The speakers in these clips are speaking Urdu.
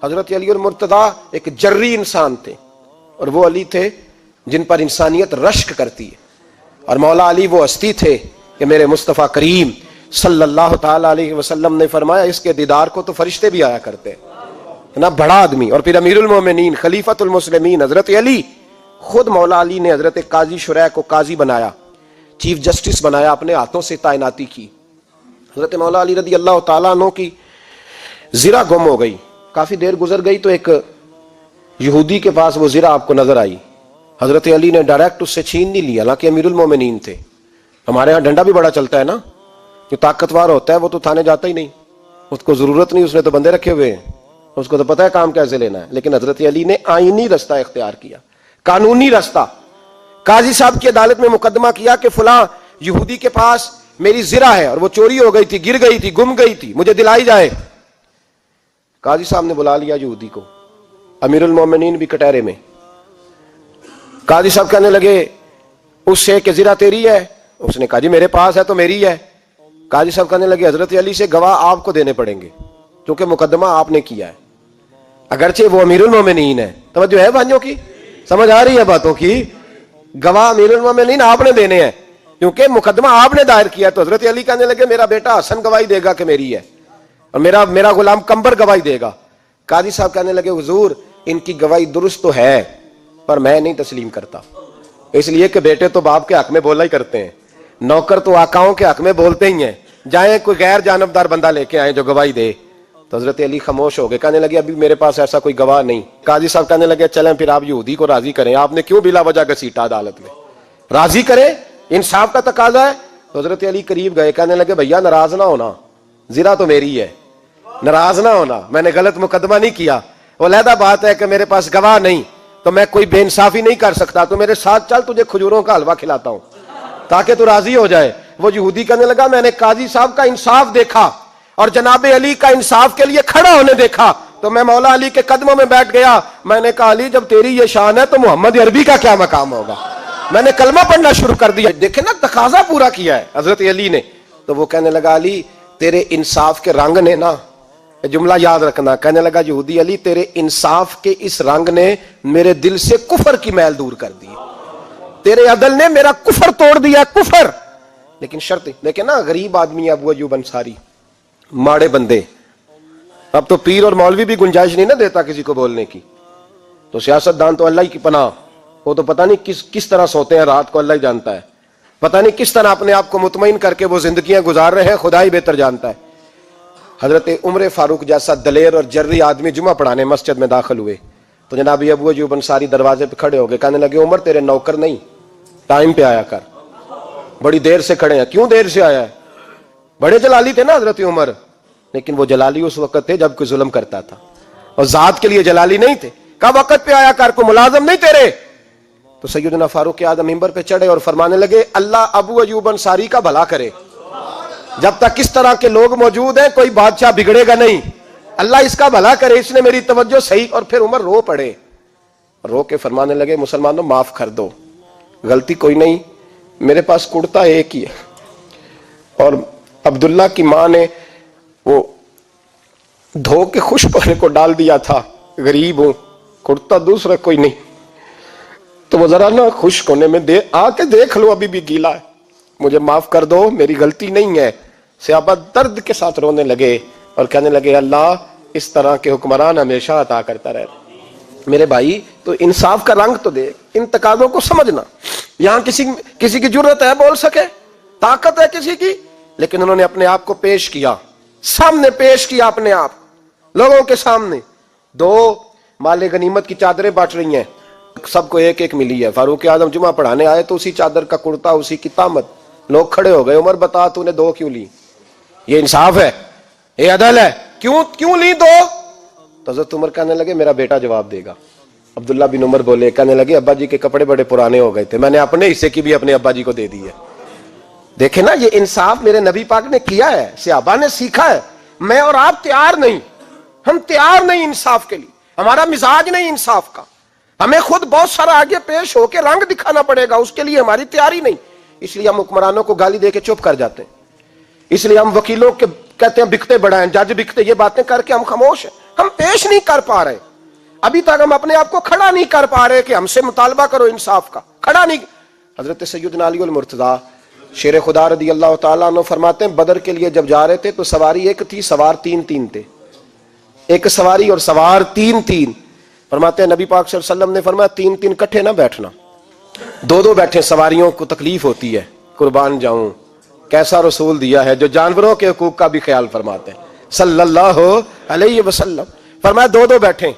حضرت علی المرتضیٰ ایک جری انسان تھے، اور وہ علی تھے جن پر انسانیت رشک کرتی ہے، اور مولا علی وہ ہستی تھے کہ میرے مصطفیٰ کریم صلی اللہ تعالی علیہ وسلم نے فرمایا اس کے دیدار کو تو فرشتے بھی آیا کرتے ہیں، نا بڑا آدمی۔ اور پھر امیر المومنین خلیفۃ المسلمین حضرت علی، خود مولا علی نے حضرت قاضی شریح کو قاضی بنایا، چیف جسٹس بنایا، اپنے ہاتھوں سے تعیناتی کی۔ حضرت مولا علی رضی اللہ تعالیٰ عنہ کی زرہ گم ہو گئی، کافی دیر گزر گئی تو ایک یہودی کے پاس وہ زرہ آپ کو نظر آئی۔ حضرت علی نے ڈائریکٹ اس سے چھین نہیں لیا، حالانکہ امیر المومنین تھے۔ ہمارے ہاں ڈنڈا بھی بڑا چلتا ہے نا، جو طاقتور ہوتا ہے وہ تو تھانے جاتا ہی نہیں، اس کو ضرورت نہیں، اس نے تو بندے رکھے ہوئے ہیں، اس کو تو پتہ ہے کام کیسے لینا ہے۔ لیکن حضرت علی نے آئینی رستہ اختیار کیا، قانونی رستہ۔ قاضی صاحب کی عدالت میں مقدمہ کیا کہ فلاں یہودی کے پاس میری زرہ ہے اور وہ چوری ہو گئی تھی، گر گئی تھی، گم گئی تھی، مجھے دلائی جائے۔ قاضی صاحب نے بلا لیا یہودی کو، امیر المومنین بھی کٹہرے میں۔ قاضی صاحب کہنے لگے اس سے کہ زرہ تیری ہے؟ اس نے کہا جی میرے پاس ہے تو میری ہے۔ قاضی صاحب کہنے لگے حضرت علی سے گواہ آپ کو دینے پڑیں گے کیونکہ مقدمہ آپ نے کیا ہے، اگرچہ وہ امیر المومنین ہے۔ توجہ ہے بھائیوں کی، سمجھ آ رہی ہے باتوں کی؟ گواہ امیر المومنین آپ نے دینے ہیں کیونکہ مقدمہ آپ نے دائر کیا۔ تو حضرت علی کہنے لگے میرا بیٹا حسن گواہی دے گا کہ میری ہے، اور میرا غلام کمبر گواہی دے گا۔ قاضی صاحب کہنے لگے حضور ان کی گواہی درست تو ہے پر میں نہیں تسلیم کرتا، اس لیے کہ بیٹے تو باپ کے حق میں بولا ہی کرتے ہیں، نوکر تو آقاؤں کے حق میں بولتے ہی ہیں، جائیں کوئی غیر جانبدار بندہ لے کے آئے جو گواہی دے۔ تو حضرت علی خاموش ہو گئے، کہنے لگے ابھی میرے پاس ایسا کوئی گواہ نہیں۔ قاضی صاحب کہنے لگے چلیں پھر آپ یہودی کو راضی کریں، آپ نے کیوں بلا وجہ گھسیٹا عدالت میں، راضی کریں، انصاف کا تقاضا ہے۔ تو حضرت علی قریب گئے، کہنے لگے بھیا ناراض نہ ہونا، زرہ تو میری ہے، ناراض نہ ہونا، میں نے غلط مقدمہ نہیں کیا، وہ علیحدہ بات ہے کہ میرے پاس گواہ نہیں تو میں کوئی بے انصافی نہیں کر سکتا، تو میرے ساتھ چل تجھے کھجوروں کا حلوہ کھلاتا ہوں تاکہ تو راضی ہو جائے۔ وہ یہودی کہنے لگا میں نے قاضی صاحب کا انصاف دیکھا اور جناب علی کا انصاف کے لیے کھڑا ہونے دیکھا تو میں مولا علی کے قدموں میں بیٹھ گیا، میں نے کہا علی جب تیری یہ شان ہے تو محمد عربی کا کیا مقام ہوگا۔ میں نے کلمہ پڑھنا شروع کر دیا، دیکھیں نا تقاضا پورا کیا ہے حضرت علی نے۔ تو وہ کہنے لگا علی تیرے انصاف کے رنگ نے نا، جملہ یاد رکھنا، کہنے لگا یہودی علی تیرے انصاف کے اس رنگ نے میرے دل سے کفر کی میل دور کر دی، تیرے عدل نے میرا کفر توڑ دیا، کفر۔ لیکن شرط دیکھیں نا، غریب آدمی ابو ایوب انصاری، ماڑے بندے، اب تو پیر اور مولوی بھی گنجائش نہیں نہ دیتا کسی کو بولنے کی، تو سیاست دان تو اللہ ہی کی پناہ، وہ تو پتہ نہیں کس طرح سوتے ہیں رات کو، اللہ ہی جانتا ہے، پتہ نہیں کس طرح اپنے آپ کو مطمئن کر کے وہ زندگیاں گزار رہے ہیں، خدا ہی بہتر جانتا ہے۔ حضرت عمر فاروق جیسا دلیر اور جرری آدمی جمعہ پڑھانے مسجد میں داخل ہوئے تو جناب ابو ایوب انصاری دروازے پہ کھڑے ہو گئے، کہنے لگے عمر تیرے نوکر نہیں، ٹائم پہ آیا کر، بڑی دیر سے کھڑے ہیں، کیوں دیر سے آیا ہے؟ بڑے جلالی تھے نا حضرت عمر، لیکن وہ جلالی اس وقت تھے جب کوئی ظلم کرتا تھا، اور ذات کے لیے جلالی نہیں تھے۔ کہا وقت پہ آیا کر، کوئی ملازم نہیں تیرے۔ تو سیدنا فاروق اعظم منبر پہ چڑھے اور فرمانے لگے اللہ ابو ایوب انصاری کا بھلا کرے، جب تک اس طرح کے لوگ موجود ہیں کوئی بادشاہ بگڑے گا نہیں، اللہ اس کا بھلا کرے، اس نے میری توجہ صحیح۔ اور پھر عمر رو پڑے، رو کے فرمانے لگے مسلمانوں معاف کر دو، غلطی کوئی نہیں، میرے پاس کرتا ایک ہی ہے، اور عبداللہ کی ماں نے وہ دھو کے خشک ہونے کو ڈال دیا تھا، غریب ہوں، کرتا دوسرا کوئی نہیں، تو وہ ذرا نا خشک ہونے میں آ کے دیکھ لو ابھی بھی گیلا ہے، مجھے معاف کر دو، میری غلطی نہیں ہے۔ صحابہ درد کے ساتھ رونے لگے اور کہنے لگے اللہ اس طرح کے حکمران ہمیشہ عطا کرتا رہے۔ میرے بھائی تو انصاف کا رنگ تو دے، ان تقاضوں کو سمجھنا۔ یہاں کسی کی جرت ہے بول سکے، طاقت ہے کسی کی، لیکن انہوں نے اپنے آپ کو پیش کیا، سامنے پیش کیا اپنے آپ لوگوں کے سامنے۔ دو مال غنیمت کی چادریں بانٹ رہی ہیں، سب کو ایک ایک ملی ہے۔ فاروق اعظم جمعہ پڑھانے آئے تو اسی چادر کا کرتا، اسی کی تامت، لوگ کھڑے ہو گئے، عمر بتا تو نے دو کیوں لی؟ یہ انصاف ہے، یہ عدل ہے، کیوں لی دو؟ تو حضرت عمر کہنے لگے میرا بیٹا جواب دے گا۔ عبداللہ بن عمر بولے، کہنے لگے ابا جی کے کپڑے بڑے پرانے ہو گئے تھے، میں نے اپنے حصے کی بھی اپنے ابا جی کو دے دی ہے۔ دیکھیں نا یہ انصاف میرے نبی پاک نے کیا ہے، صحابہ نے سیکھا ہے۔ میں اور آپ تیار نہیں، ہم تیار نہیں انصاف کے لیے، ہمارا مزاج نہیں انصاف کا، ہمیں خود بہت سارا آگے پیش ہو کے رنگ دکھانا پڑے گا، اس کے لیے ہماری تیاری نہیں۔ اس لیے ہم حکمرانوں کو گالی دے کے چپ کر جاتے ہیں، اس لیے ہم وکیلوں کے کہتے ہیں بکتے بڑا ہیں، جج بکتے، یہ باتیں کر کے ہم خاموش ہیں۔ ہم پیش نہیں کر پا رہے، ابھی تک ہم اپنے آپ کو کھڑا نہیں کر پا رہے کہ ہم سے مطالبہ کرو انصاف کا، کھڑا نہیں۔ حضرت سیدنا علی المرتضیٰ شیر خدا رضی اللہ تعالیٰ عنہ فرماتے ہیں بدر کے لیے جب جا رہے تھے تو سواری ایک تھی، سوار تین تین تھے، ایک سواری اور سوار تین تین۔ فرماتے ہیں نبی پاک صلی اللہ علیہ وسلم نے فرمایا تین تین کٹھے نہ بیٹھنا، دو دو بیٹھے، سواریوں کو تکلیف ہوتی ہے، قربان جاؤں کیسا رسول دیا ہے جو جانوروں کے حقوق کا بھی خیال فرماتے ہیں صلی اللہ علیہ وسلم۔ فرمایا دو دو بیٹھے۔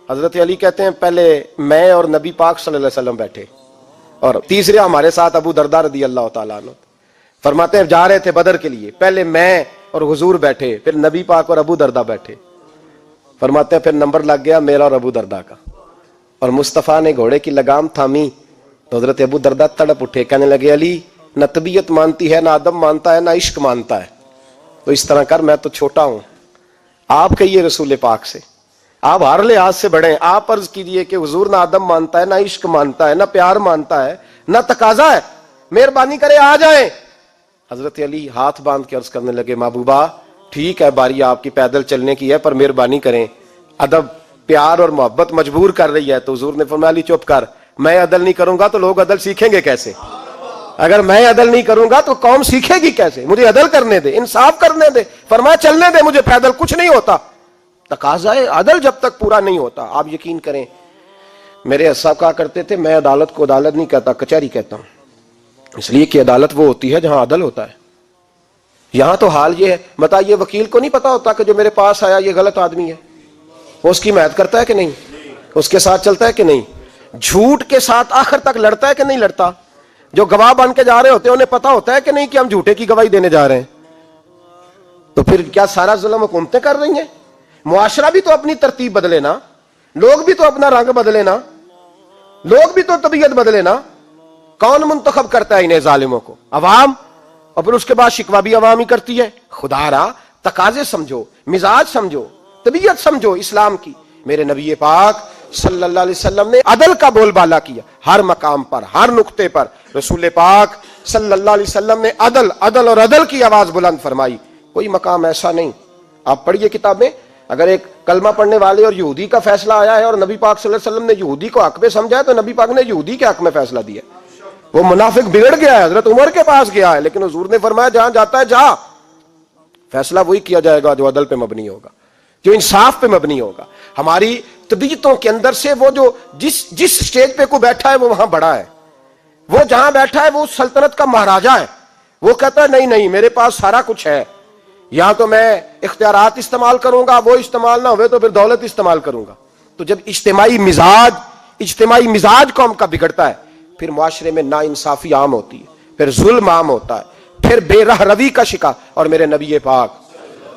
حضرت علی کہتے ہیں پہلے میں اور نبی پاک صلی اللہ علیہ وسلم بیٹھے اور تیسرے ہمارے ساتھ ابو درداء رضی اللہ تعالیٰ عنہ۔ فرماتے ہیں جا رہے تھے بدر کے لیے، پہلے میں اور حضور بیٹھے، پھر نبی پاک اور ابو درداء بیٹھے۔ فرماتے ہیں پھر نمبر لگ گیا میرا اور ابو درداء کا، اور مصطفیٰ نے گھوڑے کی لگام تھامی تو حضرت ابو درداء تڑپ اٹھے، کہنے لگے علی نہ طبیعت مانتی ہے، نہ ادب مانتا ہے، نہ عشق مانتا ہے، تو اس طرح کر، میں تو چھوٹا ہوں، آپ کہیے رسول پاک سے، آپ ہر لحاظ سے بڑے ہیں، آپ عرض کیجئے کہ حضور نہ ادب مانتا ہے، نہ عشق مانتا ہے، نہ پیار مانتا ہے، نہ تقاضا ہے، مہربانی کرے آ جائیں۔ حضرت علی ہاتھ باندھ کے عرض کرنے لگے محبوبہ ٹھیک ہے باری آپ کی پیدل چلنے کی ہے، پر مہربانی کریں، ادب پیار اور محبت مجبور کر رہی ہے۔ تو حضور نے فرمایا علی چپ کر، میں عدل نہیں کروں گا تو لوگ عدل سیکھیں گے کیسے؟ اگر میں عدل نہیں کروں گا تو قوم سیکھے گی کیسے؟ مجھے عدل کرنے دے، انصاف کرنے دے۔ فرمایا چلنے دے مجھے پیدل، کچھ نہیں ہوتا، تقاضا عدل جب تک پورا نہیں ہوتا۔ آپ یقین کریں میرے صاحب کہا کرتے تھے میں عدالت کو عدالت نہیں کہتا، کچہری کہتا ہوں، اس لیے کہ عدالت وہ ہوتی ہے جہاں عدل ہوتا ہے۔ یہاں تو حال یہ ہے، بتائیے وکیل کو نہیں پتا ہوتا کہ جو میرے پاس آیا یہ غلط آدمی ہے، وہ اس کی حمایت کرتا ہے کہ نہیں، اس کے ساتھ چلتا ہے کہ نہیں، جھوٹ کے ساتھ آخر تک لڑتا ہے کہ نہیں لڑتا، جو گواہ بن کے جا رہے ہوتے ہیں انہیں پتا ہوتا ہے کہ نہیں کہ ہم جھوٹے کی گواہی دینے جا رہے ہیں۔ تو پھر کیا سارا ظلم حکومتیں کر رہی ہیں؟ معاشرہ بھی تو اپنی ترتیب بدلے نا، لوگ بھی تو اپنا رنگ بدلے نا، لوگ بھی تو طبیعت بدلے نا۔ کون منتخب کرتا ہے انہیں ظالموں کو؟ عوام، اور پھر اس کے بعد شکوہ بھی عوام ہی کرتی ہے۔ خدا را تقاضے سمجھو، مزاج سمجھو، طبیعت سمجھو اسلام کی۔ میرے نبی پاک صلی اللہ علیہ وسلم نے عدل کا بول بالا کیا، ہر مقام پر، ہر نقطے پر رسول پاک صلی اللہ علیہ وسلم نے عدل عدل اور عدل کی آواز بلند فرمائی۔ کوئی مقام ایسا نہیں، آپ پڑھیے کتابیں، اگر ایک کلمہ پڑھنے والے اور یہودی کا فیصلہ آیا ہے اور نبی پاک صلی اللہ علیہ وسلم نے یہودی کو حق میں سمجھا ہے تو نبی پاک نے یہودی کے حق میں فیصلہ دیا۔ وہ منافق بگڑ گیا ہے، حضرت عمر کے پاس گیا ہے، لیکن حضور نے فرمایا جہاں جاتا ہے جا، فیصلہ وہی کیا جائے گا جو عدل پہ مبنی ہوگا، جو انصاف پہ مبنی ہوگا۔ ہماری طبیعتوں کے اندر سے وہ جو جس سٹیج پہ کوئی بیٹھا ہے وہ وہاں بڑا ہے، وہ جہاں بیٹھا ہے وہ سلطنت کا مہاراجا ہے، وہ کہتا ہے نہیں نہیں میرے پاس سارا کچھ ہے، یہاں تو میں اختیارات استعمال کروں گا، وہ استعمال نہ ہوئے تو پھر دولت استعمال کروں گا۔ تو جب اجتماعی مزاج قوم کا بگڑتا ہے پھر معاشرے میں ناانصافی عام ہوتی ہے، پھر ظلم عام ہوتا ہے، پھر بے رہ روی کا شکار۔ اور میرے نبی پاک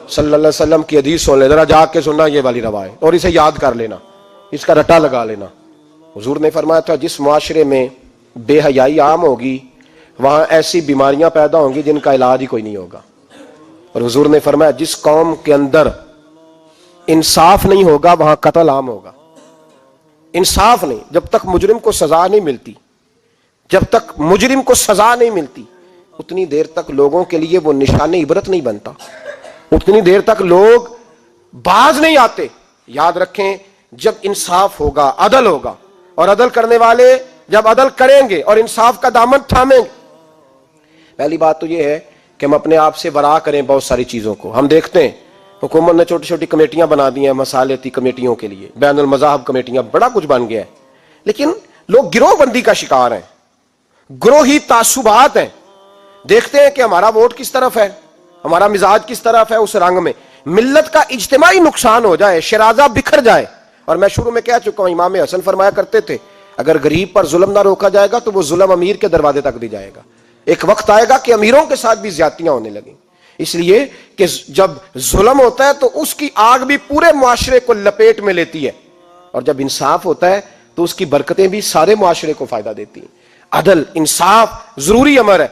صلی اللہ علیہ وسلم کی حدیث سن لے، ذرا جا کے سننا یہ والی روایت اور اسے یاد کر لینا، اس کا رٹا لگا لینا۔ حضور نے فرمایا تھا جس معاشرے میں بے حیائی عام ہوگی وہاں ایسی بیماریاں پیدا ہوں گی جن کا علاج ہی کوئی نہیں ہوگا۔ اور حضور نے فرمایا جس قوم کے اندر انصاف نہیں ہوگا وہاں قتل عام ہوگا۔ انصاف نہیں، جب تک مجرم کو سزا نہیں ملتی، جب تک مجرم کو سزا نہیں ملتی اتنی دیر تک لوگوں کے لیے وہ نشان عبرت نہیں بنتا، اتنی دیر تک لوگ باز نہیں آتے۔ یاد رکھیں جب انصاف ہوگا، عدل ہوگا، اور عدل کرنے والے جب عدل کریں گے اور انصاف کا دامن تھامیں گے، پہلی بات تو یہ ہے کہ ہم اپنے آپ سے ورا کریں بہت ساری چیزوں کو۔ ہم دیکھتے ہیں حکومت نے چھوٹی چھوٹی کمیٹیاں بنا دی ہیں مصالحتی کمیٹیوں کے لیے، بین المذاہب کمیٹیاں، بڑا کچھ بن گیا ہے، لیکن لوگ گروہ بندی کا شکار ہیں، گروہی تعصبات ہیں۔ دیکھتے ہیں کہ ہمارا ووٹ کس طرف ہے، ہمارا مزاج کس طرف ہے، اس رنگ میں ملت کا اجتماعی نقصان ہو جائے، شرازہ بکھر جائے۔ اور میں شروع میں کہہ چکا ہوں، امام حسن فرمایا کرتے تھے اگر غریب پر ظلم نہ روکا جائے گا تو وہ ظلم امیر کے دروازے تک بھی جائے گا۔ ایک وقت آئے گا کہ امیروں کے ساتھ بھی زیادتیاں ہونے لگیں، اس لیے کہ جب ظلم ہوتا ہے تو اس کی آگ بھی پورے معاشرے کو لپیٹ میں لیتی ہے، اور جب انصاف ہوتا ہے تو اس کی برکتیں بھی سارے معاشرے کو فائدہ دیتی ہیں۔ عدل انصاف ضروری امر ہے۔